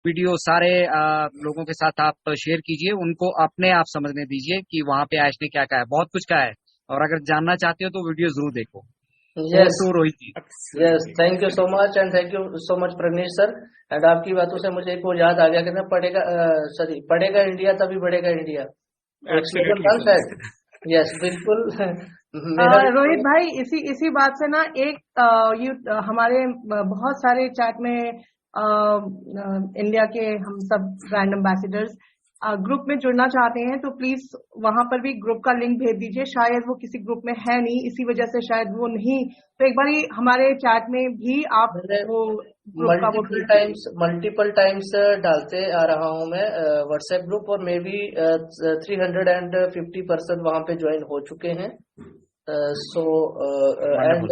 Video सारे लोगों के साथ आप शेयर कीजिए, उनको अपने आप समझने दीजिए कि वहां पे ऐश ने क्या कहा है, बहुत कुछ कहा है। और अगर जानना चाहते हो तो वीडियो जरूर देखो। Over yes, to Rohit ji. Yes, thank you so much and thank you so much Pragnesh sir. And आपकी बातों से मुझे एक और याद आ गया, कहते हैं पढ़ेगा, सॉरी, पढ़ेगा इंडिया तभी बढ़ेगा इंडिया। एक स्लोगन एब्सोल्युटली था सर। शायद। यस, बिल्कुल। मेरा भी रोहित भाई, इसी इसी बात से ना एक हमारे बहुत सारे चैट में इंडिया के हम सब ब्रांड एम्बेसडर्स ग्रुप में जुड़ना चाहते हैं, तो प्लीज वहां पर भी ग्रुप का लिंक भेज दीजिए। शायद वो किसी ग्रुप में है नहीं, इसी वजह से शायद वो नहीं, तो एक बार हमारे चैट में भी आप मैंने वो ग्रुप का वो भेज दीजिए। मल्टीपल टाइम्स डालते आ रहा हूं मैं व्हाट्सएप ग्रुप, और मे बी 350 पर्सन वहां पे ज्वाइन हो चुके हैं। सो एंड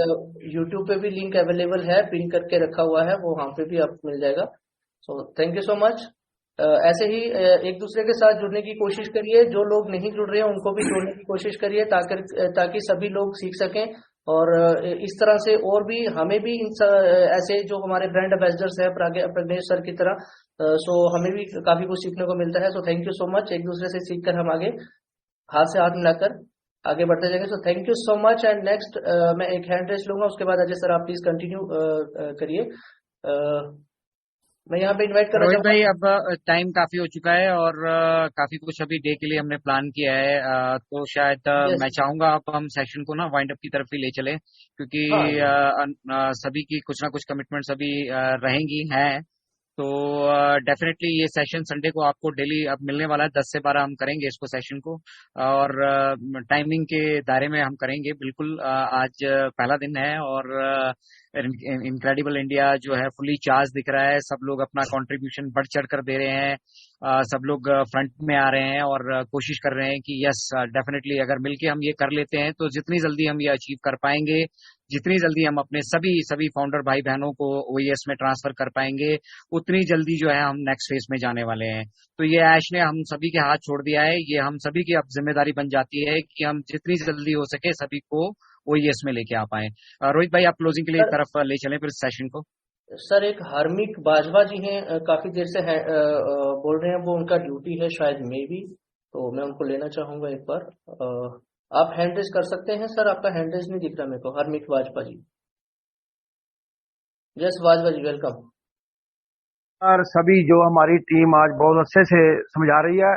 यूट्यूब पे भी लिंक अवेलेबल है, पिन करके रखा हुआ है, वो वहां पे भी आपको मिल जाएगा। So thank you so much. ऐसे ही एक दूसरे के साथ जुड़ने की कोशिश करिए, जो लोग नहीं जुड़ रहे हैं उनको भी जोड़ने की कोशिश करिए, ताकि सभी लोग सीख सकें। और इस तरह से और भी हमें भी ऐसे जो हमारे ब्रांड एम्बेसडर्स है प्रज्ञेश सर की तरह, सो हमें भी काफी कुछ सीखने को मिलता है। So thank you so much, एक दूसरे से सीखकर हम आगे हाथ से हाथ मिलाकर आगे बढ़ते जाएंगे। So thank you so much. And next मैं एक हैंड रेस लूंगा, उसके बाद अजय सर आप प्लीज कंटिन्यू करिए। मैं यहाँ पे इनवाइट करना रोहित भाई, चाहूंगा। अब टाइम काफी हो चुका है और काफी कुछ अभी डे के लिए हमने प्लान किया है, तो शायद यस, मैं चाहूंगा अब हम सेशन को ना वाइंड अप की तरफ ही ले चले, क्योंकि हाँ, सभी की कुछ ना कुछ कमिटमेंट्स अभी रहेंगी हैं। तो डेफिनेटली ये सेशन संडे को आपको डेली अब मिलने वाला है, 10 से 12 हम करेंगे इसको सेशन को, और टाइमिंग के दायरे में हम करेंगे बिल्कुल। आज पहला दिन है और इनक्रेडिबल इंडिया जो है फुली चार्ज दिख रहा है, सब लोग अपना कंट्रीब्यूशन बढ़ चढ़ कर दे रहे हैं, सब लोग फ्रंट में आ रहे हैं और कोशिश कर रहे हैं कि यस डेफिनेटली अगर मिलके हम ये कर लेते हैं तो जितनी जल्दी हम ये अचीव कर पाएंगे, जितनी जल्दी हम अपने सभी सभी फाउंडर भाई बहनों को ओईएस में ट्रांसफर कर पाएंगे, उतनी जल्दी जो है हम नेक्स्ट फेज में जाने वाले हैं। तो ये ऐश ने हम सभी के हाथ छोड़ दिया है, ये हम सभी की अब जिम्मेदारी बन जाती है कि हम जितनी जल्दी हो सके सभी को ओईएस में लेके आ पाए। रोहित भाई, आप क्लोजिंग के लिए सर, तरफ ले चलें फिर सेशन को। सर एक हार्मिक बाजवा जी हैं, काफी देर से बोल रहे हैं, वो उनका ड्यूटी है शायद मे भी, तो मैं उनको लेना चाहूंगा एक बार। आप हैंड रेज कर सकते हैं सर, आपका हैंड रेज नहीं दिख रहा मेरे को। हार्मिक बाजवा जी, यस बाजवा जी, वेलकम। और सभी जो हमारी टीम आज बहुत अच्छे से समझा रही है,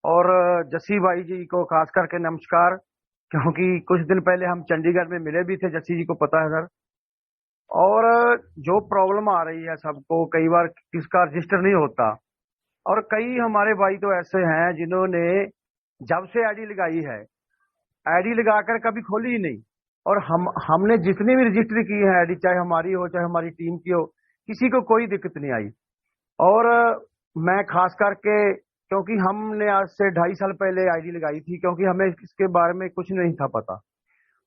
और जस्सी भाई जी को खास करके नमस्कार, क्योंकि कुछ दिन पहले हम चंडीगढ़ में मिले भी थे, जस्सी जी को पता है सर। और जो प्रॉब्लम आ रही है सबको, कई बार किसका रजिस्टर नहीं होता, और कई हमारे भाई तो ऐसे हैं जिन्होंने जब से आईडी लगाई है, आईडी लगाकर कभी खोली ही नहीं, और हमने जितनी भी रजिस्टर की है आईडी, चाहे हमारी हो चाहे हमारी टीम की हो, किसी को कोई दिक्कत नहीं आई। और मैं खास करके, क्योंकि हमने आज से 2.5 साल पहले आईडी लगाई थी, क्योंकि हमें इसके बारे में कुछ नहीं था पता,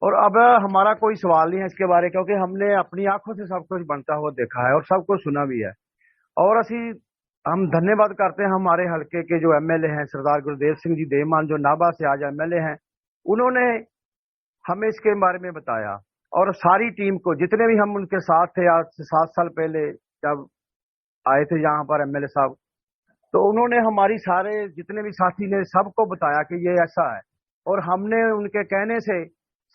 और अब हमारा कोई सवाल नहीं है इसके बारे, क्योंकि हमने अपनी आंखों से सब कुछ बनता हुआ देखा है और सब कुछ सुना भी है। और हम धन्यवाद करते हैं हमारे हल्के के जो एमएलए हैं, सरदार गुरदेव सिंह जी देमान, जो नाभा से आज एमएलए हैं, उन्होंने हमें इसके बारे में बताया, और सारी टीम को, जितने भी हम उनके साथ थे आज से 7 साल पहले जब आए थे यहाँ पर एमएलए साहब, तो उन्होंने हमारी सारे जितने भी साथी ने सबको बताया कि ये ऐसा है, और हमने उनके कहने से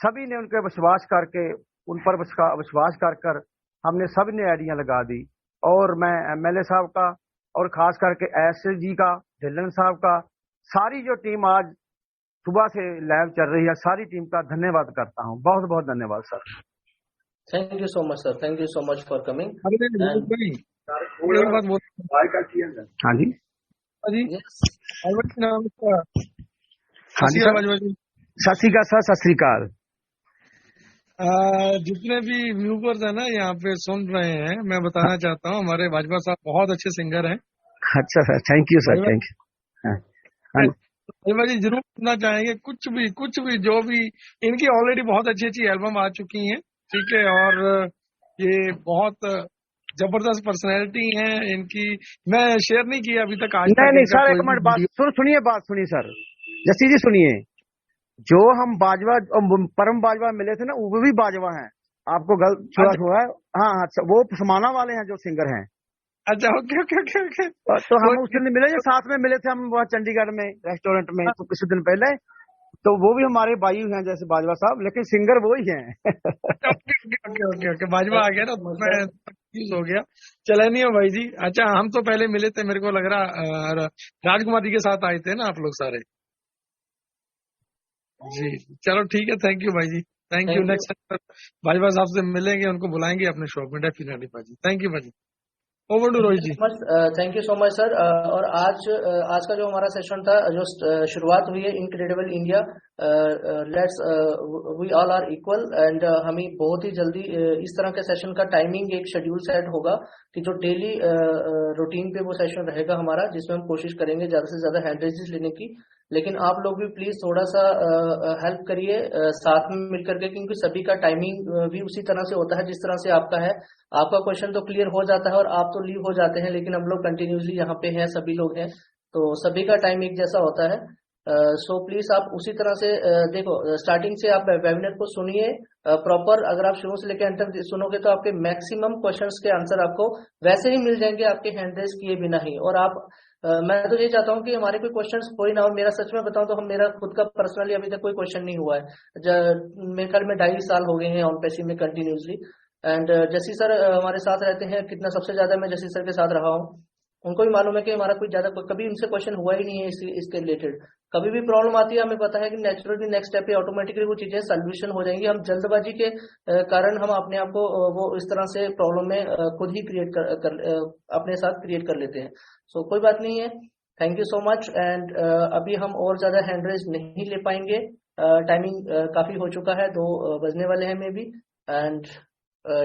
सभी ने उनके विश्वास करके, उन पर विश्वास कर हमने सब ने आईडियां लगा दी। और मैं एमएलए साहब का, और खास करके एसएस जी का, ढिल्लन साहब का, सारी जो टीम आज सुबह से लाइव चल रही है, सारी टीम का धन्यवाद करता हूँ। बहुत बहुत धन्यवाद sir. Thank you so much sir, thank you so much for coming. एक बात बोल। हाँ जी, यस, नाम इसका हाँ जी सर, सत श्री अकाल सर, सत श्री अकाल। जितने भी व्यूवर्स है ना यहाँ पे सुन रहे हैं, मैं बताना चाहता हूँ हमारे भाजपा साहब बहुत अच्छे सिंगर हैं। अच्छा sir, thank you sir, thank you. Bhajpa ji जरूर सुनना चाहेंगे, कुछ भी जो भी, इनकी ऑलरेडी बहुत अच्छी अच्छी एल्बम आ चुकी हैं, ठीक है, और ये बहुत जबरदस्त पर्सनैलिटी है इनकी। मैं शेयर नहीं किया अभी तक, आज तक नहीं इनका सर, कोई एक मिनट, भी बात सुनिए, बात सुनिए सर, जस्सी जी सुनिए। जो हम बाजवा, परम बाजवा मिले थे ना, वो भी बाजवा हैं, आपको गलत थोड़ा हुआ है। हाँ हाँ, वो समाना वाले हैं जो सिंगर हैं, अच्छा, ओके ओके ओके ओके। तो हम कोई उस दिन मिले, साथ में मिले थे हम वहाँ चंडीगढ़ में रेस्टोरेंट में तो कुछ दिन पहले। तो वो भी हमारे भाई हैं जैसे बाजवा साहब, लेकिन सिंगर वो ही हैं। Okay okay okay okay okay, Bajwa आ गया ना, तो मैं सर कंफ्यूज हो गया। चले नहीं हो भाई जी। अच्छा, हम तो पहले मिले थे, मेरे को लग रहा राजकुमार जी के साथ आए थे ना आप लोग सारे। जी, चलो ठीक है, थैंक यू भाई जी, thank you. Thank you next time Bajwa साहब से मिलेंगे, उनको बुलाएंगे अपने शो में डेफिनेटली भाई जी। थैंक यू भाई जी। Over to Rohit ji. Thank you so much sir. और आज का जो हमारा सेशन था, जो शुरुआत हुई है incredible India, let's we all are equal, and हमें बहुत ही जल्दी इस तरह के सेशन का टाइमिंग एक शेड्यूल सेट होगा कि जो डेली रूटीन पे वो सेशन रहेगा हमारा, जिसमें हम कोशिश करेंगे ज्यादा से ज्यादा हैंड रेजिस लेने की। लेकिन आप लोग भी प्लीज थोड़ा सा हेल्प करिए साथ में मिलकर के, क्योंकि सभी का टाइमिंग भी उसी तरह से होता है जिस तरह से आपका है। आपका क्वेश्चन तो क्लियर हो जाता है और आप तो लीव हो जाते हैं, लेकिन हम लोग कंटिन्यूसली यहाँ पे हैं, सभी लोग हैं, तो सभी का टाइम एक जैसा होता है। सो प्लीज आप उसी तरह से देखो, स्टार्टिंग से आप वेबिनार को सुनिए प्रॉपर। अगर आप शुरू से लेकर अंत तक सुनोगे तो आपके मैक्सिमम क्वेश्चंस के आंसर आपको वैसे ही मिल जाएंगे, आपके हैंड रेज किए बिना ही। और आप मैं तो ये चाहता हूँ कि हमारे कोई क्वेश्चंस हो ही ना हो। मेरा सच में बताऊं तो मेरा खुद का पर्सनली अभी तक कोई क्वेश्चन नहीं हुआ है। मेरे ख्याल में 2.5 साल हो गए हैं ऑन पैसिव में कंटिन्यूसली। एंड जसी सर हमारे साथ रहते हैं, कितना सबसे ज्यादा मैं जसी सर के साथ रहा हूँ। उनको भी मालूम है कि हमारा कोई ज्यादा कभी उनसे क्वेश्चन हुआ ही नहीं है इसके रिलेटेड। कभी भी प्रॉब्लम आती है हमें पता है कि नेचुरली नेक्स्ट स्टेप पे ऑटोमेटिकली वो चीजें सोल्यूशन हो जाएंगी। हम जल्दबाजी के कारण हम अपने आप को वो इस तरह से प्रॉब्लम में खुद ही क्रिएट अपने साथ क्रिएट कर लेते हैं। सो कोई बात नहीं है। Thank you so much. And अभी हम और ज्यादा हैंड रेज नहीं ले पाएंगे, टाइमिंग काफी हो चुका है, 2 बजने वाले हैं may be. And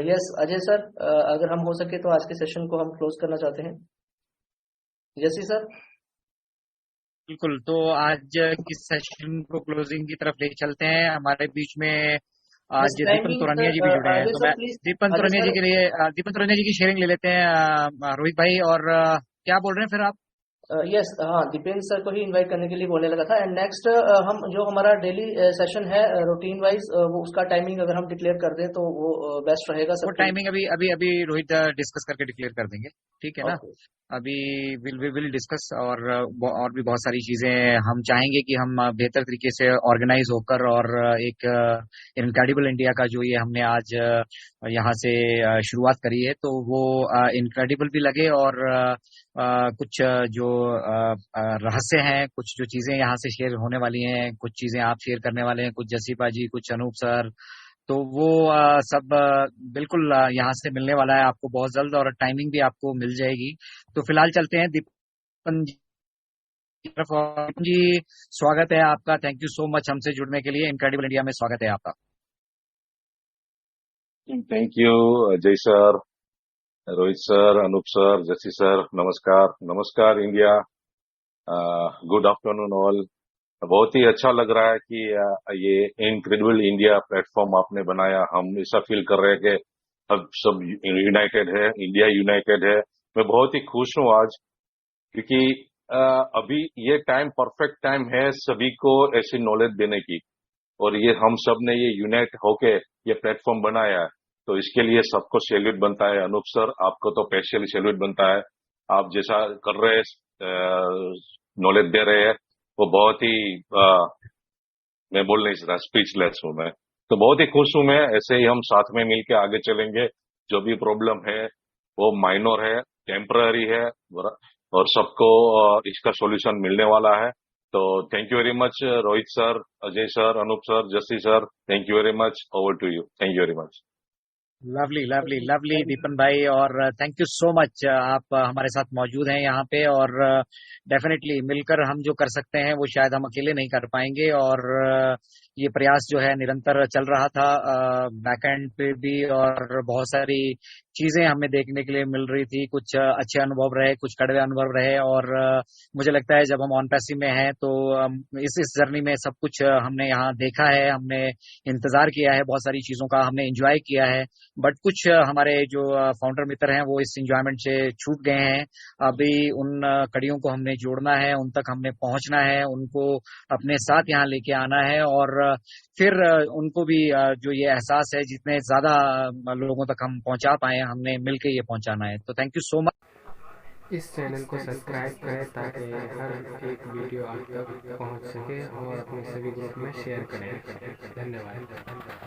yes Ajay sir, अगर हम हो सके तो आज के सेशन को हम क्लोज करना चाहते हैं। यसी सर। बिल्कुल, तो आज की सेशन को क्लोजिंग की तरफ ले चलते हैं। हमारे बीच में यस आज दीपन टाइमिंग तोरनिया सर, जी भी जुड़े हैं, अजय तो सर मैं प्लीज। दीपन अजय तोरनिया जी सर, के लिए दीपन तोरनिया जी की शेयरिंग ले लेते हैं। रोहित भाई, और क्या बोल रहे हैं फिर आप? यस हाँ, दीपेंद्र सर को ही इनवाइट करने के लिए बोलने लगा था। एंड नेक्स्ट हम जो हमारा डेली सेशन है रूटीन वाइज, वो उसका टाइमिंग अगर हम डिक्लेयर कर दें तो वो बेस्ट रहेगा वो सबके लिए। टाइमिंग अभी अभी अभी रोहित डिस्कस करके डिक्लेयर कर देंगे, ठीक है ना? ओके अभी विल डिस्कस, और भी बहुत सारी चीजें हम चाहेंगे कि हम बेहतर तरीके से ऑर्गेनाइज होकर, और एक इनक्रेडिबल इंडिया का जो ये हमने आज यहाँ से शुरुआत करी है, तो वो इनक्रेडिबल भी लगे, और कुछ जो रहस्य हैं, कुछ जो चीजें यहाँ से शेयर होने वाली हैं, कुछ चीजें आप शेयर करने वाले हैं, कुछ जसीपा जी, कुछ अनूप सर, तो वो सब बिल्कुल यहाँ से मिलने वाला है आपको बहुत जल्द, और टाइमिंग भी आपको मिल जाएगी। तो फिलहाल चलते हैं दीपन जी की तरफ। और दीपन जी, स्वागत है आपका, थैंक यू सो मच हमसे जुड़ने के लिए। इनक्रेडिबल इंडिया में स्वागत है आपका। Thank you Ajay sir, Rohit sir, Anoop sir, Jassi sir. नमस्कार, नमस्कार इंडिया। Good afternoon all. बहुत ही अच्छा लग रहा है कि ये इनक्रेडिबल इंडिया प्लेटफॉर्म आपने बनाया। हम ऐसा फील कर रहे हैं कि सब यूनाइटेड है, इंडिया यूनाइटेड है। मैं बहुत ही खुश हूँ आज, क्योंकि अभी ये टाइम परफेक्ट टाइम है सभी को ऐसी नॉलेज देने की, और ये हम सब ने ये यूनाइट होके ये प्लेटफॉर्म बनाया है, तो इसके लिए सबको सैल्यूट बनता है। अनूप सर, आपको तो स्पेशली सैल्यूट बनता है। आप जैसा कर रहे हैं, नॉलेज दे रहे हैं, वो बहुत ही मैं बोल नहीं सकता, स्पीचलेस हूं मैं। तो बहुत ही खुश हूं मैं। ऐसे ही हम साथ में मिलकर आगे चलेंगे। जो भी प्रॉब्लम है वो माइनर है, टेम्पररी है, और सबको इसका सॉल्यूशन मिलने वाला है। तो thank you very much Rohit sir, Ajay sir, Anoop sir, Jassi sir. Thank you very much. Over to you. Thank you very much. Lovely lovely lovely Deepan भाई, और थैंक यू सो मच, आप हमारे साथ मौजूद हैं यहाँ पे, और डेफिनेटली मिलकर हम जो कर सकते हैं वो शायद हम अकेले नहीं कर पाएंगे। और ये प्रयास जो है निरंतर चल रहा था बैकएंड पे भी, और बहुत सारी चीजें हमें देखने के लिए मिल रही थी। कुछ अच्छे अनुभव रहे, कुछ कड़वे अनुभव रहे, और मुझे लगता है जब हम ऑन पैसिव में हैं तो इस जर्नी में सब कुछ हमने यहाँ देखा है, हमने इंतजार किया है, बहुत सारी चीजों का हमने एंजॉय किया है। बट कुछ हमारे जो फाउंडर मित्र हैं वो इस एंजॉयमेंट से छूट गए हैं। अभी उन कड़ियों को हमने जोड़ना है, उन तक हमने पहुंचना है, उनको अपने साथ यहाँ लेके आना है, और फिर उनको भी जो ये एहसास है जितने ज्यादा लोगों तक हम पहुंचा पाए हमने मिलके ये पहुंचाना है। तो थैंक यू सो मच। इस चैनल को सब्सक्राइब करें ताकि हर एक वीडियो आप तक पहुंच सके और अपने सभी ग्रुप में शेयर करें। धन्यवाद।